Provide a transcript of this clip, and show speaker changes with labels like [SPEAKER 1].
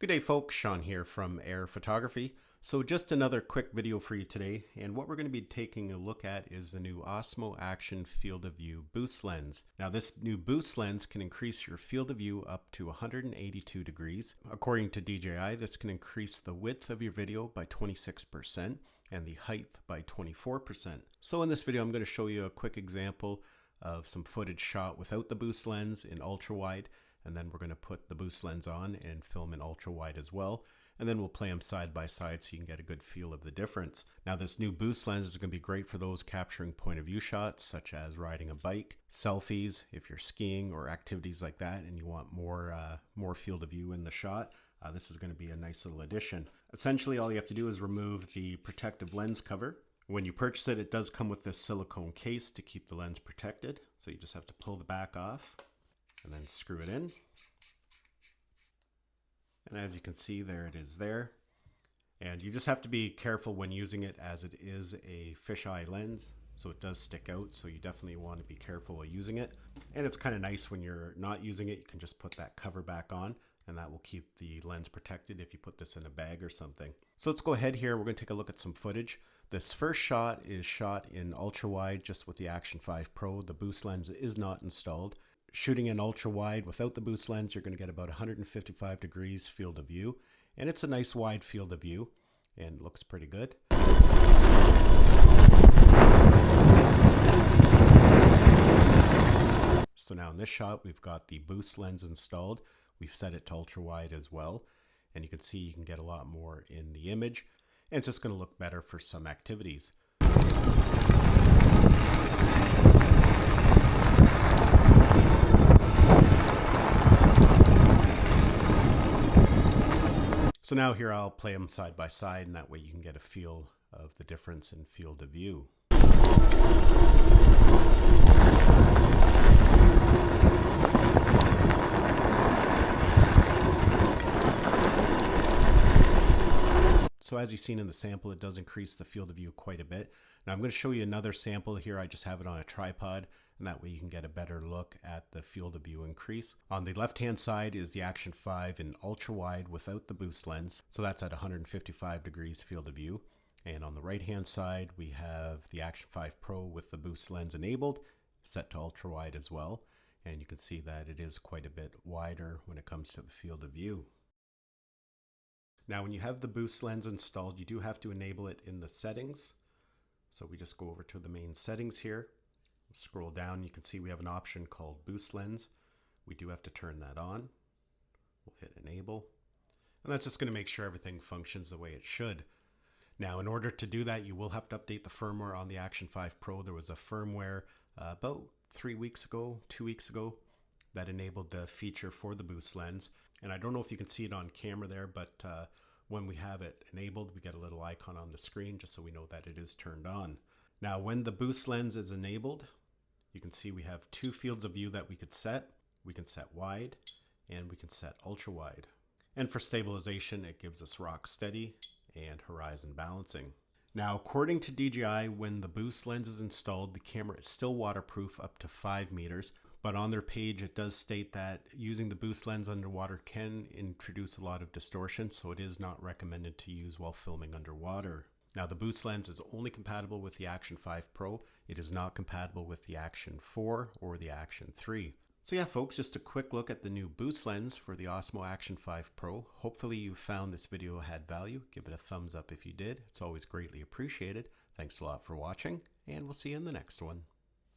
[SPEAKER 1] Good day folks, Sean here from Air Photography. So just another quick video for you today, and what we're going to be taking a look at is the new Osmo Action field of view boost lens. Now this new boost lens can increase your field of view up to 182 degrees. According to DJI, this can increase the width of your video by 26% and the height by 24%. So in this video I'm going to show you a quick example of some footage shot without the boost lens in ultra wide, and then we're going to put the boost lens on and film in ultra wide as well, and then we'll play them side by side so you can get a good feel of the difference. Now this new boost lens is going to be great for those capturing point of view shots such as riding a bike, selfies if you're skiing, or activities like that and you want more field of view in the shot. This is going to be a nice little addition. Essentially all you have to do is remove the protective lens cover. When you purchase it, it does come with this silicone case to keep the lens protected, so you just have to pull the back off and then screw it in. And as you can see, there it is there. And you just have to be careful when using it, as it is a fisheye lens, so it does stick out, so you definitely want to be careful while using it. And it's kind of nice when you're not using it, you can just put that cover back on, and that will keep the lens protected if you put this in a bag or something. So let's go ahead here and we're going to take a look at some footage. This first shot is shot in ultra wide just with the Action 5 Pro. The boost lens is not installed. Shooting in ultra wide without the boost lens, you're going to get about 155 degrees field of view, and it's a nice wide field of view and looks pretty good. So now in this shot we've got the boost lens installed. We've set it to ultra wide as well, and you can see you can get a lot more in the image, and it's just going to look better for some activities. So now here I'll play them side by side, and that way you can get a feel of the difference in field of view. So as you've seen in the sample, it does increase the field of view quite a bit. Now I'm going to show you another sample here. I just have it on a tripod, and that way you can get a better look at the field of view increase. On the left hand side is the Action 5 in ultra wide without the boost lens, so that's at 155 degrees field of view. And on the right hand side we have the Action 5 Pro with the boost lens enabled, set to ultra wide as well, and you can see that it is quite a bit wider when it comes to the field of view. Now when you have the boost lens installed, you do have to enable it in the settings. So we just go over to the main settings here, scroll down, you can see we have an option called boost lens. We do have to turn that on. We'll hit enable, and that's just going to make sure everything functions the way it should. Now in order to do that, you will have to update the firmware on the Action 5 Pro. There was a firmware about 2 weeks ago, that enabled the feature for the boost lens. And I don't know if you can see it on camera there, but when we have it enabled, we get a little icon on the screen just so we know that it is turned on. Now when the boost lens is enabled, you can see we have two fields of view that we could set. We can set wide and we can set ultra wide. And for stabilization, it gives us rock steady and horizon balancing. Now according to DJI, when the boost lens is installed, the camera is still waterproof up to 5 meters. But on their page, it does state that using the boost lens underwater can introduce a lot of distortion, so it is not recommended to use while filming underwater. Now the boost lens is only compatible with the Action 5 Pro. It is not compatible with the Action 4 or the Action 3. So yeah folks, just a quick look at the new boost lens for the Osmo Action 5 Pro. Hopefully you found this video had value. Give it a thumbs up if you did. It's always greatly appreciated. Thanks a lot for watching, and we'll see you in the next one.